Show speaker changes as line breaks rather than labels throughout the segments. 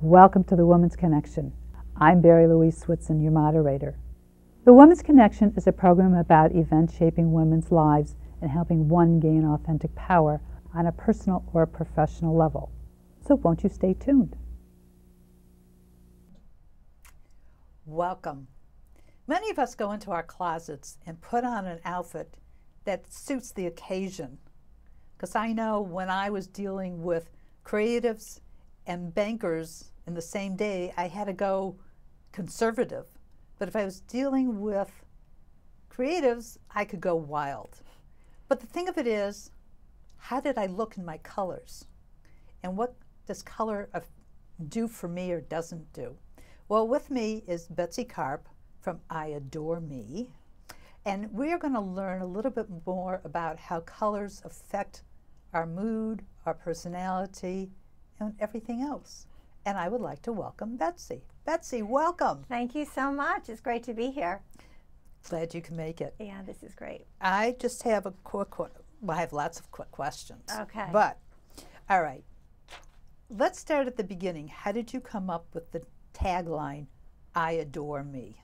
Welcome to the Woman's Connection. I'm Barrie-Louise Switzen, your moderator. The Woman's Connection is a program about events shaping women's lives and helping one gain authentic power on a personal or professional level. So won't you stay tuned? Welcome. Many of us go into our closets and put on an outfit that suits the occasion. Because I know when I was dealing with creatives and bankers in the same day, I had to go conservative. But if I was dealing with creatives, I could go wild. But the thing of it is, how did I look in my colors? And what does color do for me or doesn't do? Well, with me is Betsy Karp from I Adore Me. And we are going to learn a little bit more about how colors affect our mood, our personality, and everything else. And I would like to welcome Betsy. Betsy, welcome.
Thank you so much. It's great to be here.
Glad you can make it.
Yeah, this is great.
I just have a quick, well, I have lots of quick questions.
Okay.
But, all right, let's start at the beginning. How did you come up with the tagline, I Adore Me?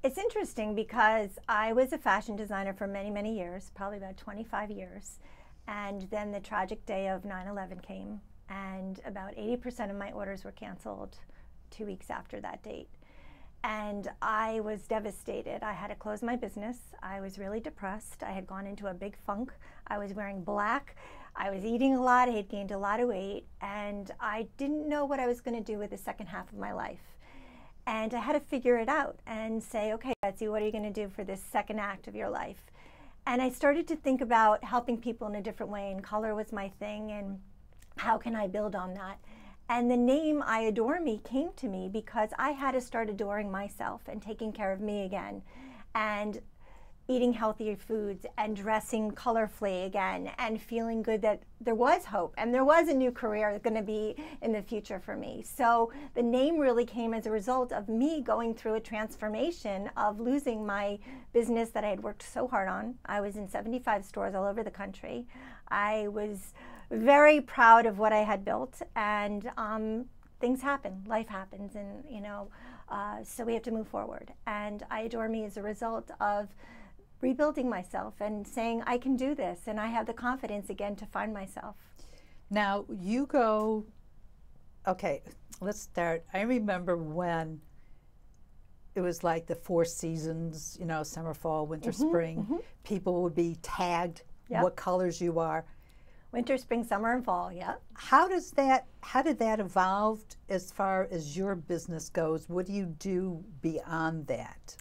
It's interesting because I was a fashion designer for many, many years, probably about 25 years. And then the tragic day of 9/11 came, and about 80% of my orders were canceled 2 weeks after that date. And I was devastated. I had to close my business. I was really depressed. I had gone into a big funk. I was wearing black. I was eating a lot. I had gained a lot of weight. And I didn't know what I was going to do with the second half of my life. And I had to figure it out and say, okay, Betsy, what are you going to do for this second act of your life? And I started to think about helping people in a different way, and color was my thing, and how can I build on that? And the name I Adore Me came to me because I had to start adoring myself and taking care of me again, and eating healthier foods and dressing colorfully again, and feeling good that there was hope and there was a new career going to be in the future for me. So the name really came as a result of me going through a transformation of losing my business that I had worked so hard on. I was in 75 stores all over the country. I was very proud of what I had built, and things happen, life happens, and so we have to move forward. And I Adore Me is a result of rebuilding myself and saying I can do this, and I have the confidence again to find myself.
Now you go, okay, let's start. I remember when it was like the 4 seasons, summer, fall, winter, spring. People would be tagged what colors you are.
Winter, spring, summer, and fall, yeah.
How did that evolve as far as your business goes? What do you do beyond that?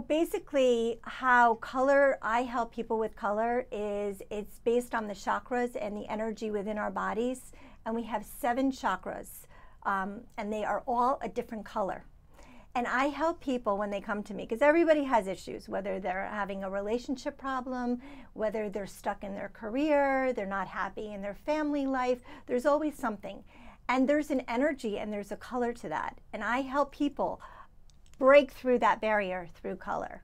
Basically, how color, I help people with color is it's based on the chakras and the energy within our bodies. And we have 7 chakras, and they are all a different color. And I help people when they come to me, because everybody has issues, whether they're having a relationship problem, whether they're stuck in their career, they're not happy in their family life. There's always something. And there's an energy and there's a color to that. And I help people break through that barrier through color.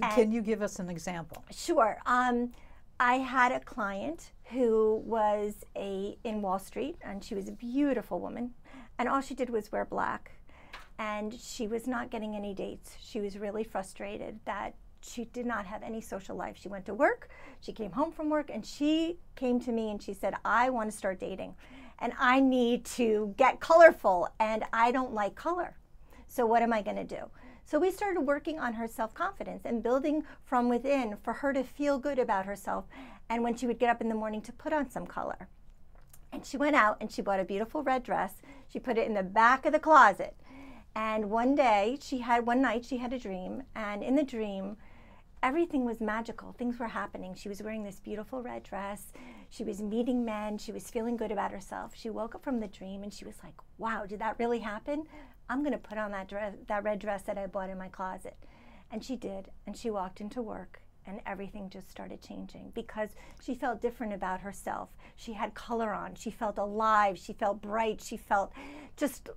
Can you give us an example?
Sure. I had a client who was in Wall Street, and she was a beautiful woman, and all she did was wear black. And she was not getting any dates. She was really frustrated that she did not have any social life. She went to work, she came home from work, and she came to me and she said, I want to start dating, and I need to get colorful, and I don't like color. So what am I going to do? So we started working on her self-confidence and building from within for her to feel good about herself, and when she would get up in the morning to put on some color. And she went out and she bought a beautiful red dress. She put it in the back of the closet. And one night she had a dream, and in the dream, everything was magical. Things were happening. She was wearing this beautiful red dress. She was meeting men. She was feeling good about herself. She woke up from the dream and she was like, wow, did that really happen? I'm going to put on that red dress that I bought in my closet. And she did, and she walked into work, and everything just started changing because she felt different about herself. She had color on. She felt alive. She felt bright. She felt just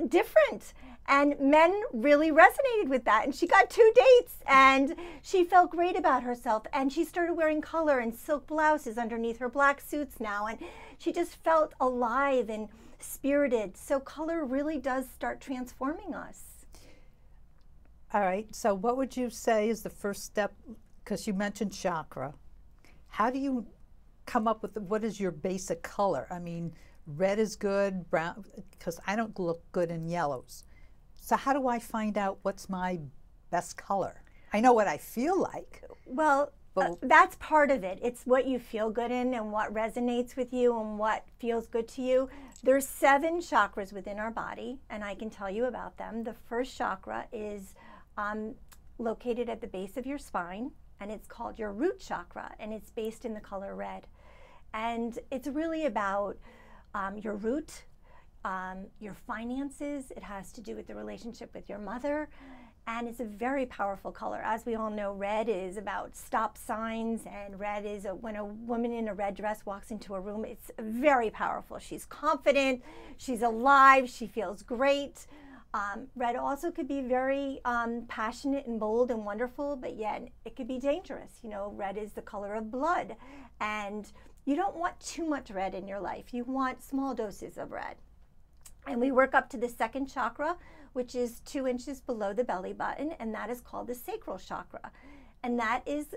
different. And men really resonated with that. And she got 2 dates and she felt great about herself. And she started wearing color and silk blouses underneath her black suits now. And she just felt alive and spirited. So color really does start transforming us.
All right, so what would you say is the first step? Because you mentioned chakra. How do you come up with what is your basic color? I mean, red is good, brown, because I don't look good in yellows. So how do I find out what's my best color? I know what I feel like.
Well, that's part of it. It's what you feel good in and what resonates with you and what feels good to you. There's 7 chakras within our body, and I can tell you about them. The first chakra is located at the base of your spine, and it's called your root chakra, and it's based in the color red. And it's really about your root, your finances. It has to do with the relationship with your mother, and it's a very powerful color. As we all know, red is about stop signs, and red is when a woman in a red dress walks into a room, it's very powerful. She's confident, she's alive, she feels great. Red also could be very passionate and bold and wonderful, but yet it could be dangerous. You know, red is the color of blood, and you don't want too much red in your life. You want small doses of red. And we work up to the second chakra, which is 2 inches below the belly button, and that is called the sacral chakra. And that is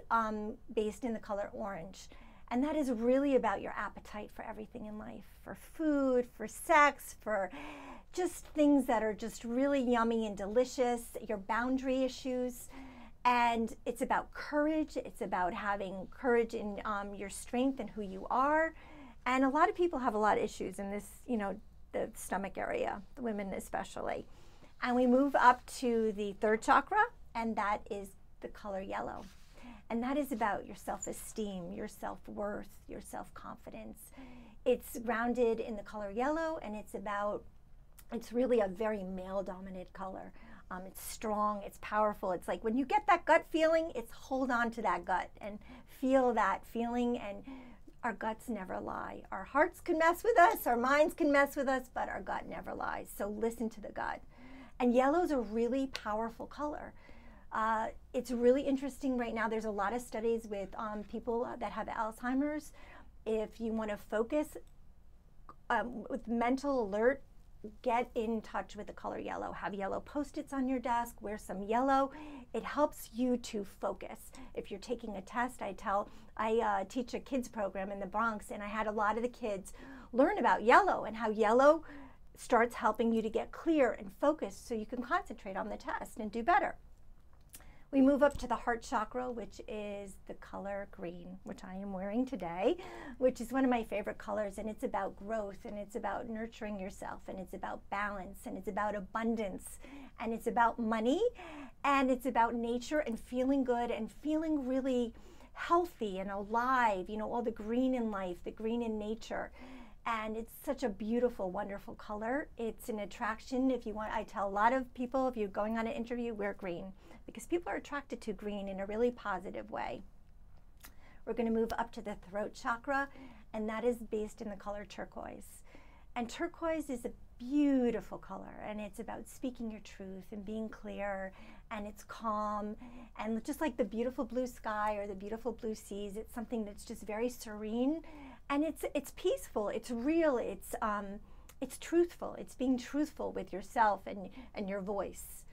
based in the color orange. And that is really about your appetite for everything in life, for food, for sex, for just things that are just really yummy and delicious, your boundary issues. And it's about courage. It's about having courage in your strength and who you are. And a lot of people have a lot of issues in this, you know, the stomach area, the women especially. And we move up to the third chakra, and that is the color yellow. And that is about your self-esteem, your self-worth, your self-confidence. It's grounded in the color yellow, and it's really a very male-dominant color. It's strong, it's powerful. It's like when you get that gut feeling, it's hold on to that gut and feel that feeling. And our guts never lie. Our hearts can mess with us, our minds can mess with us, but our gut never lies. So listen to the gut. And yellow's a really powerful color. It's really interesting right now. There's a lot of studies with people that have Alzheimer's. If you want to focus with mental alert, get in touch with the color yellow. Have yellow Post-its on your desk, wear some yellow. It helps you to focus. If you're taking a test, I teach a kids program in the Bronx, and I had a lot of the kids learn about yellow and how yellow starts helping you to get clear and focused so you can concentrate on the test and do better. We move up to the heart chakra, which is the color green, which I am wearing today, which is one of my favorite colors. And it's about growth, and it's about nurturing yourself, and it's about balance, and it's about abundance, and it's about money, and it's about nature and feeling good and feeling really healthy and alive. You know, all the green in life, the green in nature. And it's such a beautiful, wonderful color. It's an attraction. If you want, I tell a lot of people, if you're going on an interview, wear green, because people are attracted to green in a really positive way. We're going to move up to the throat chakra, and that is based in the color turquoise. And turquoise is a beautiful color, and it's about speaking your truth and being clear, and it's calm, and just like the beautiful blue sky or the beautiful blue seas, it's something that's just very serene, and it's peaceful, it's real, it's truthful, it's being truthful with yourself and your voice.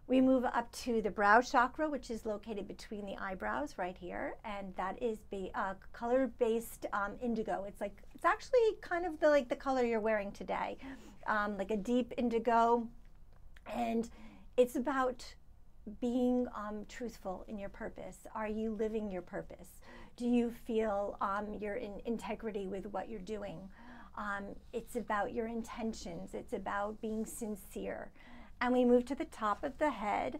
We move up to the brow chakra, which is located between the eyebrows right here, and that is color-based indigo. It's actually kind of the color you're wearing today, like a deep indigo, and it's about being truthful in your purpose. Are you living your purpose? Do you feel you're in integrity with what you're doing? It's about your intentions. It's about being sincere. And we move to the top of the head,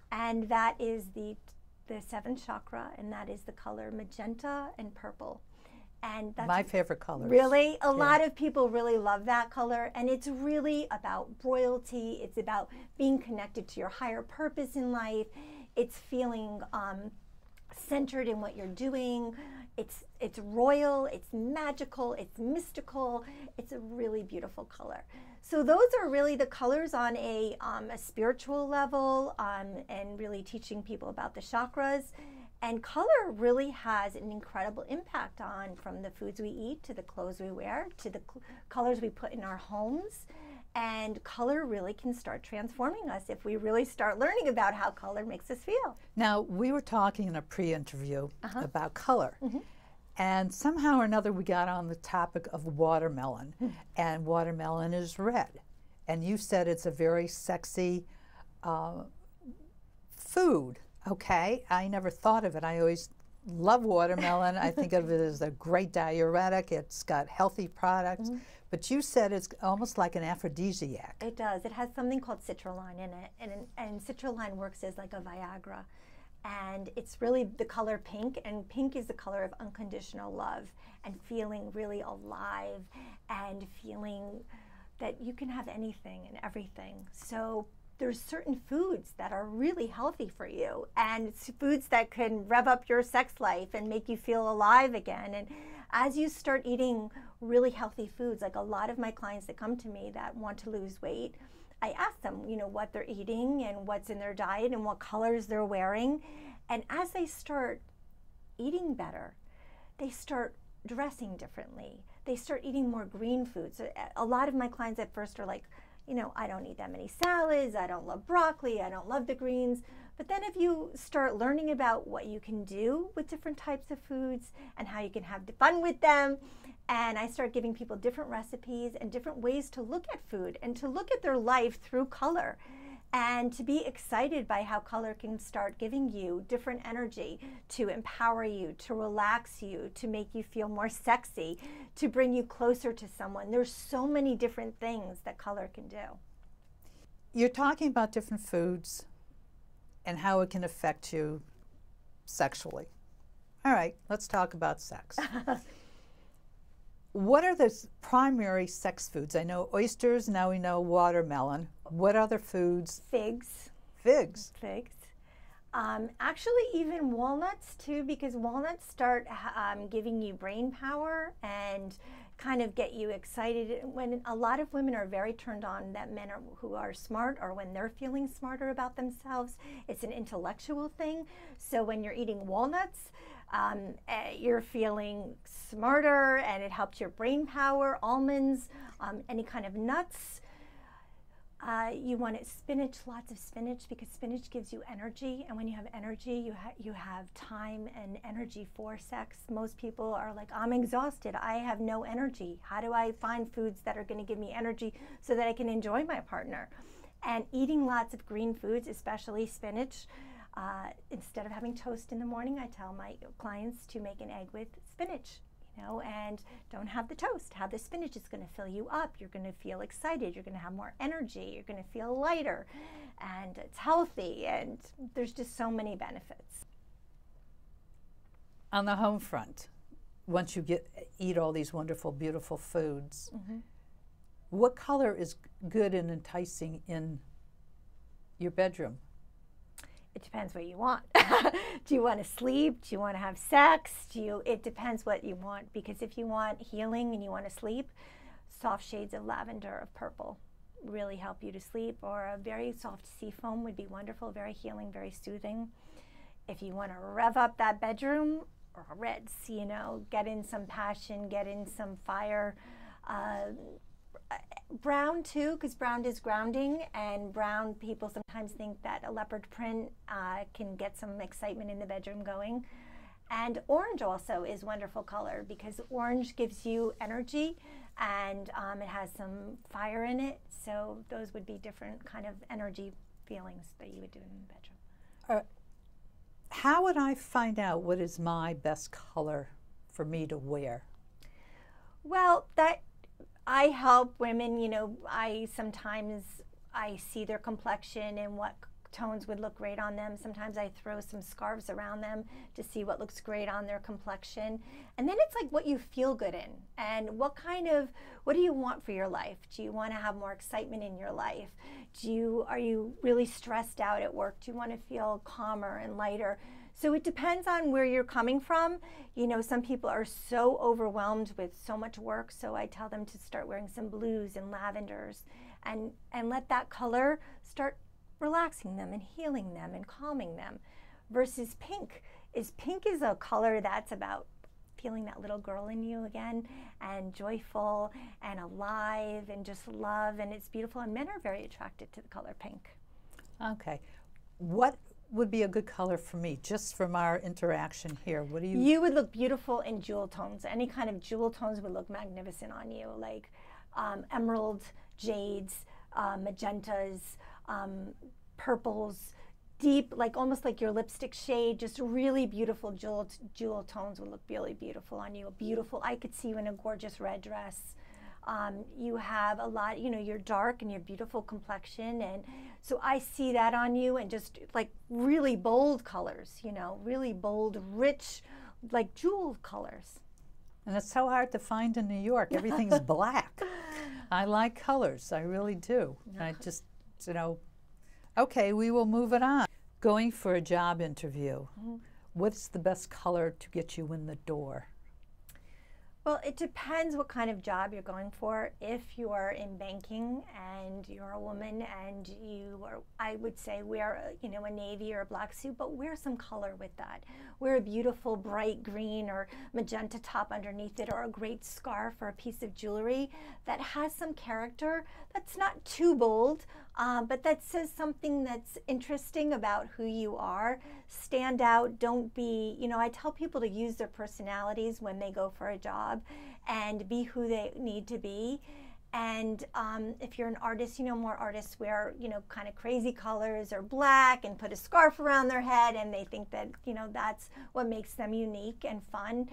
and that is the seventh chakra, and that is the color magenta and purple. And that's
my favorite color.
Really? A lot of people really love that color, and it's really about royalty. It's about being connected to your higher purpose in life. It's feeling centered in what you're doing. It's royal, it's magical, it's mystical. It's a really beautiful color. So those are really the colors on a spiritual level, and really teaching people about the chakras. And color really has an incredible impact on, from the foods we eat to the clothes we wear to the colors we put in our homes. And color really can start transforming us if we really start learning about how color makes us feel.
Now, we were talking in a pre-interview about color. And somehow or another we got on the topic of watermelon. And watermelon is red. And you said it's a very sexy food. Okay, I never thought of it. I always love watermelon. I think of it as a great diuretic. It's got healthy products. But you said it's almost like an aphrodisiac.
It does. It has something called citrulline in it, and citrulline works as like a Viagra. And it's really the color pink, and pink is the color of unconditional love and feeling really alive and feeling that you can have anything and everything. So there's certain foods that are really healthy for you, and it's foods that can rev up your sex life and make you feel alive again. And as you start eating really healthy foods, like a lot of my clients that come to me that want to lose weight, I ask them, you know, what they're eating and what's in their diet and what colors they're wearing. And as they start eating better, they start dressing differently. They start eating more green foods. A lot of my clients at first are like, you know, I don't eat that many salads, I don't love broccoli, I don't love the greens. But then if you start learning about what you can do with different types of foods and how you can have fun with them, and I start giving people different recipes and different ways to look at food and to look at their life through color, and to be excited by how color can start giving you different energy to empower you, to relax you, to make you feel more sexy, to bring you closer to someone. There's so many different things that color can do.
You're talking about different foods and how it can affect you sexually. All right, let's talk about sex. What are the primary sex foods? I know oysters, now we know watermelon. What other foods?
Figs.
Figs.
Figs. Actually, even walnuts too, because walnuts start giving you brain power and kind of get you excited. When a lot of women are very turned on that men who are smart, or when they're feeling smarter about themselves, it's an intellectual thing. So when you're eating walnuts, you're feeling smarter, and it helps your brain power. Almonds, any kind of nuts. You want it, spinach, lots of spinach, because spinach gives you energy, and when you have energy, you have time and energy for sex. Most people are like, I'm exhausted, I have no energy. How do I find foods that are going to give me energy so that I can enjoy my partner? And eating lots of green foods, especially spinach. Instead of having toast in the morning, I tell my clients to make an egg with spinach. You know, and don't have the toast, have the spinach. It's going to fill you up. You're going to feel excited. You're going to have more energy. You're going to feel lighter, and it's healthy, and there's just so many benefits.
On the home front, once you eat all these wonderful, beautiful foods, what color is good and enticing in your bedroom?
It depends what you want. Do you want to sleep? Do you want to have sex? It depends what you want, because if you want healing and you want to sleep, soft shades of lavender, of purple, really help you to sleep, or a very soft sea foam would be wonderful, very healing, very soothing. If you want to rev up that bedroom, or reds, you know, get in some passion, get in some fire. Brown too, because brown is grounding, and brown, people sometimes think that a leopard print can get some excitement in the bedroom going. And orange also is wonderful color, because orange gives you energy, and it has some fire in it. So those would be different kind of energy feelings that you would do in the bedroom.
How would I find out what is my best color for me to wear?
Well, I help women, you know, sometimes I see their complexion and what tones would look great on them. Sometimes I throw some scarves around them to see what looks great on their complexion. And then it's like what you feel good in, and what do you want for your life? Do you want to have more excitement in your life? Are you really stressed out at work? Do you want to feel calmer and lighter? So it depends on where you're coming from. You know, some people are so overwhelmed with so much work, so I tell them to start wearing some blues and lavenders and let that color start relaxing them and healing them and calming them. Versus pink is a color that's about feeling that little girl in you again, and joyful and alive and just love, and it's beautiful, and men are very attracted to the color pink.
Okay. What would be a good color for me, just from our interaction here? What do you...
You would look beautiful in jewel tones. Any kind of jewel tones would look magnificent on you, like emerald, jades, magentas, purples, deep, like almost like your lipstick shade, just really beautiful jewel tones would look really beautiful on you. Beautiful, I could see you in a gorgeous red dress. You have a lot, you know, you're dark and you have beautiful complexion, and so I see that on you, and just like really bold colors, you know, really bold, rich, like jewel colors.
And it's so hard to find in New York. Everything's black. I like colors, I really do. I just, you know, okay, we will move it on. Going for a job interview, what's the best color to get you in the door?
Well, it depends what kind of job you're going for. If you're in banking and you're a woman and you are, I would say wear, you know, a navy or a black suit, but wear some color with that. Wear a beautiful bright green or magenta top underneath it, or a great scarf or a piece of jewelry that has some character, that's not too bold, but that says something that's interesting about who you are. Stand out, don't be, you know, I tell people to use their personalities when they go for a job and be who they need to be. And if you're an artist, you know, more artists wear, you know, kind of crazy colors or black and put a scarf around their head, and they think that, you know, that's what makes them unique and fun.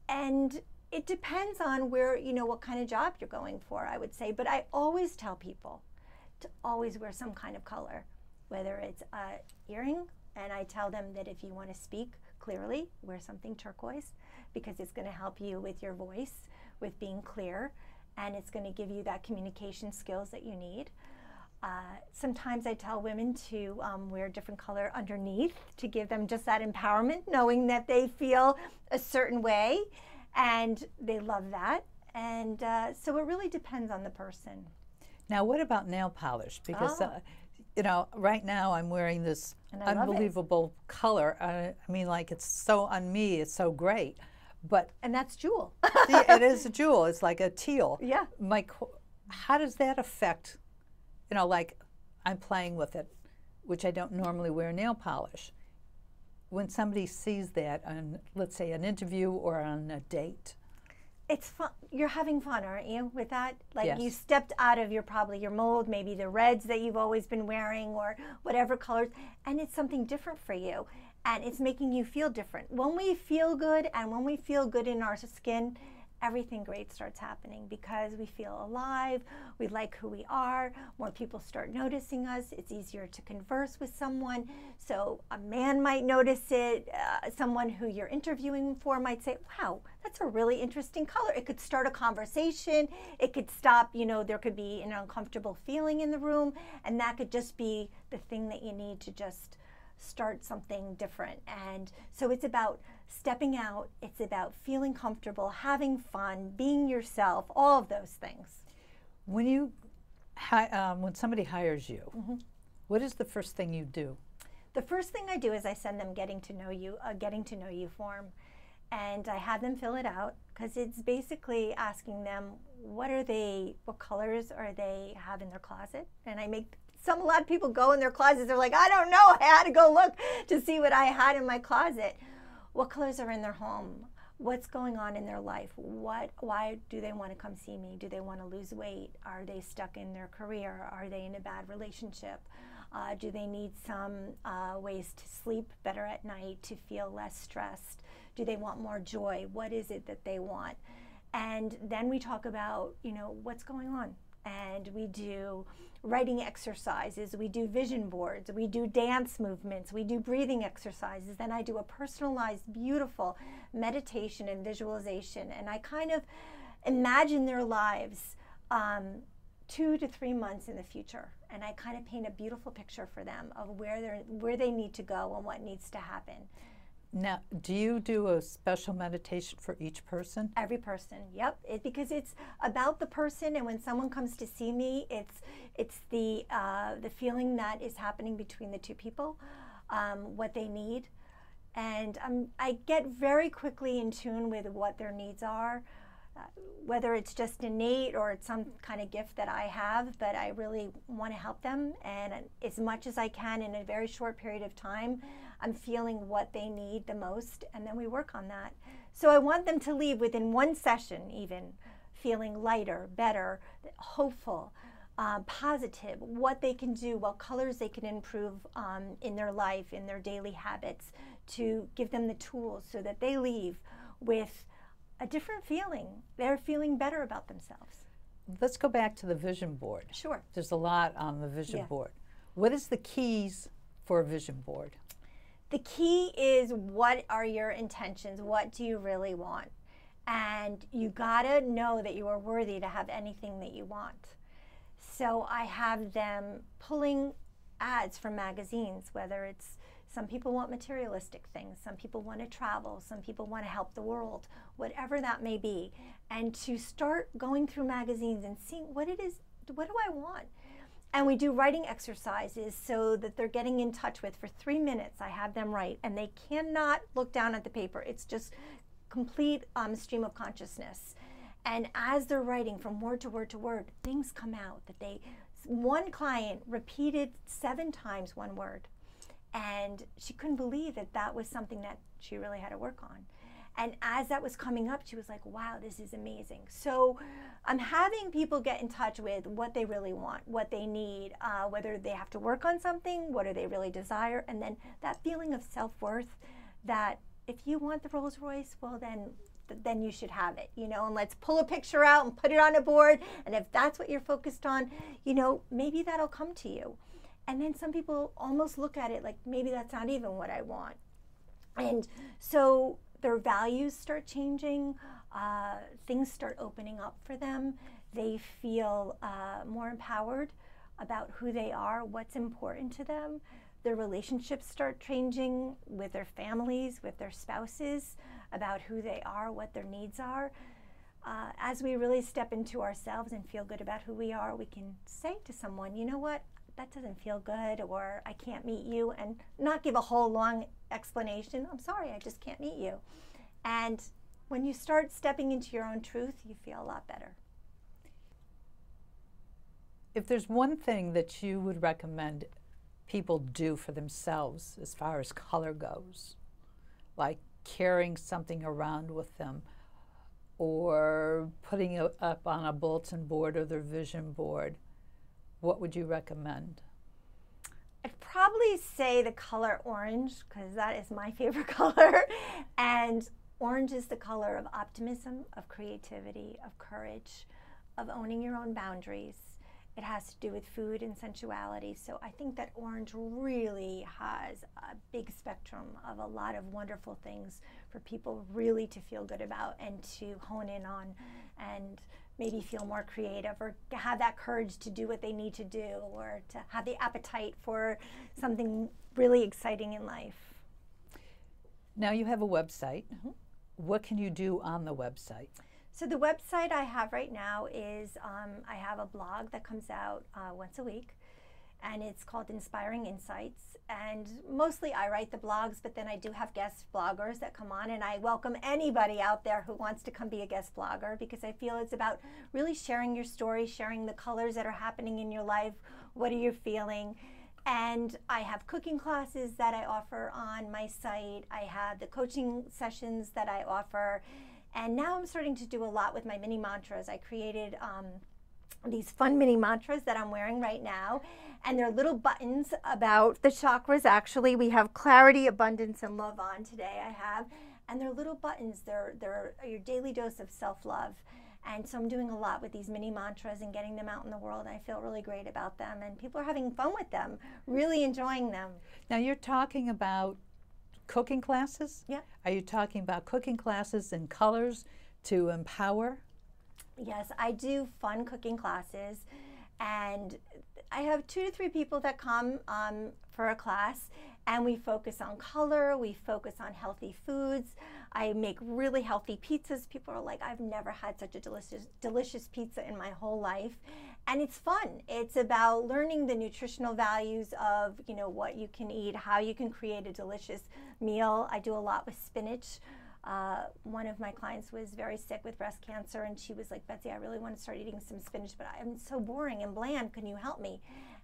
And it depends on where, you know, what kind of job you're going for, I would say. But I always tell people to always wear some kind of color, whether it's a earring, and I tell them that if you want to speak clearly, wear something turquoise, because it's going to help you with your voice, with being clear, and it's going to give you that communication skills that you need. Sometimes I tell women to wear a different color underneath to give them just that empowerment, knowing that they feel a certain way, and they love that. And so it really depends on the person.
Now, what about nail polish? Because, you know, right now I'm wearing this unbelievable color. I mean, like, it's so on me, it's so great. But
and that's jewel.
it is a jewel. It's like a teal.
Yeah.
How does that affect, you know, like I'm playing with it, which I don't normally wear nail polish. When somebody sees that on, let's say, an interview or on a date.
It's fun. You're having fun, aren't you, with that? Like,
yes.
You stepped out of probably your mold, maybe the reds that you've always been wearing or whatever colors, and it's something different for you. And it's making you feel different. When we feel good, and when we feel good in our skin, everything great starts happening, because we feel alive, we like who we are, more people start noticing us, it's easier to converse with someone. So a man might notice it, someone who you're interviewing for might say, wow, that's a really interesting color. It could start a conversation, it could stop, you know, there could be an uncomfortable feeling in the room, and that could just be the thing that you need to just start something different. And so it's about stepping out, it's about feeling comfortable, having fun, being yourself, all of those things.
When you when somebody hires you, what is the first thing you do?
The first thing I do is I send them getting to know you form, and I have them fill it out, because it's basically asking them what colors are they have in their closet. And I make a lot of people go in their closets, they're like, I don't know, I had to go look to see what I had in my closet. What colors are in their home? What's going on in their life? Why do they want to come see me? Do they want to lose weight? Are they stuck in their career? Are they in a bad relationship? Do they need some ways to sleep better at night, to feel less stressed? Do they want more joy? What is it that they want? And then we talk about, you know, what's going on. And we do writing exercises, we do vision boards, we do dance movements, we do breathing exercises. Then I do a personalized, beautiful meditation and visualization. And I kind of imagine their lives 2 to 3 months in the future. And I kind of paint a beautiful picture for them of where they need to go and what needs to happen.
Now, do you do a special meditation for each person?
Every person, yep. Because it's about the person, and when someone comes to see me, it's the feeling that is happening between the two people, what they need, and I get very quickly in tune with what their needs are, whether it's just innate or it's some kind of gift that I have, but I really want to help them, and as much as I can in a very short period of time, I'm feeling what they need the most, and then we work on that. So I want them to leave within one session even feeling lighter, better, hopeful, positive, what they can do, what colors they can improve in their life, in their daily habits, to give them the tools so that they leave with a different feeling. They're feeling better about themselves.
Let's go back to the vision board.
Sure.
There's a lot on the vision
Yeah.
board. What is the keys for a vision board?
The key is, what are your intentions? What do you really want? And you gotta know that you are worthy to have anything that you want. So I have them pulling ads from magazines, whether it's, some people want materialistic things, some people want to travel, some people want to help the world, whatever that may be. And to start going through magazines and seeing what it is, what do I want? And we do writing exercises so that they're getting in touch with, for 3 minutes, I have them write, and they cannot look down at the paper. It's just complete stream of consciousness. And as they're writing from word to word to word, things come out that one client repeated 7 times one word. And she couldn't believe that that was something that she really had to work on. And as that was coming up, she was like, wow, this is amazing. So I'm having people get in touch with what they really want, what they need, whether they have to work on something, what do they really desire, and then that feeling of self-worth, that if you want the Rolls Royce, well then you should have it, you know, and let's pull a picture out and put it on a board. And if that's what you're focused on, you know, maybe that'll come to you. And then some people almost look at it like, maybe that's not even what I want. And so their values start changing, things start opening up for them. They feel more empowered about who they are, what's important to them. Their relationships start changing with their families, with their spouses, about who they are, what their needs are. As we really step into ourselves and feel good about who we are, we can say to someone, you know what, that doesn't feel good, or I can't meet you, and not give a whole long explanation. I'm sorry, I just can't meet you. And when you start stepping into your own truth, you feel a lot better.
If there's one thing that you would recommend people do for themselves as far as color goes, like carrying something around with them or putting it up on a bulletin board or their vision board, what would you recommend?
I'd probably say the color orange, because that is my favorite color. And orange is the color of optimism, of creativity, of courage, of owning your own boundaries. It has to do with food and sensuality. So I think that orange really has a big spectrum of a lot of wonderful things for people really to feel good about and to hone in on, and maybe feel more creative, or have that courage to do what they need to do, or to have the appetite for something really exciting in life.
Now you have a website. Mm-hmm. What can you do on the website?
So the website I have right now is, I have a blog that comes out once a week, and it's called Inspiring Insights. And mostly I write the blogs, but then I do have guest bloggers that come on, and I welcome anybody out there who wants to come be a guest blogger, because I feel it's about really sharing your story, sharing the colors that are happening in your life, what are you feeling. And I have cooking classes that I offer on my site. I have the coaching sessions that I offer. And now I'm starting to do a lot with my mini mantras. I created these fun mini mantras that I'm wearing right now. And they're little buttons about the chakras. Actually, we have clarity, abundance, and love on today, I have. And they're little buttons. They're your daily dose of self-love. And so I'm doing a lot with these mini mantras and getting them out in the world. I feel really great about them. And people are having fun with them, really enjoying them.
Now you're talking about cooking classes?
Yeah.
Are you talking about cooking classes in colors to empower?
Yes, I do fun cooking classes, and I have 2 to 3 people that come for a class, And we focus on color, we focus on healthy foods. I make really healthy pizzas. People are like, I've never had such a delicious pizza in my whole life. And it's fun. It's about learning the nutritional values of, you know, what you can eat, how you can create a delicious meal. I do a lot with spinach. One of my clients was very sick with breast cancer, and she was like, Betsy, I really want to start eating some spinach, but I'm so boring and bland. Can you help me?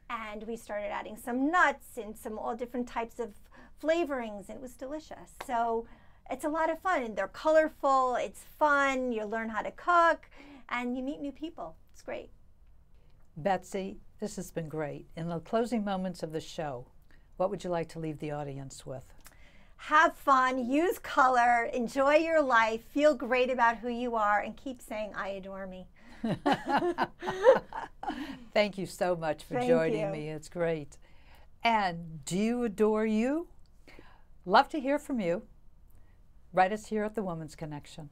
And we started adding some nuts and some all different types of flavorings, and it was delicious. So it's a lot of fun. And they're colorful, it's fun, you learn how to cook, and you meet new people. It's great.
Betsy, this has been great. In the closing moments of the show, what would you like to leave the audience with?
Have fun, use color, enjoy your life, feel great about who you are, and keep saying, I adore me.
Thank you so much for joining me. It's great. And do you adore you? Love to hear from you. Write us here at the Women's Connection.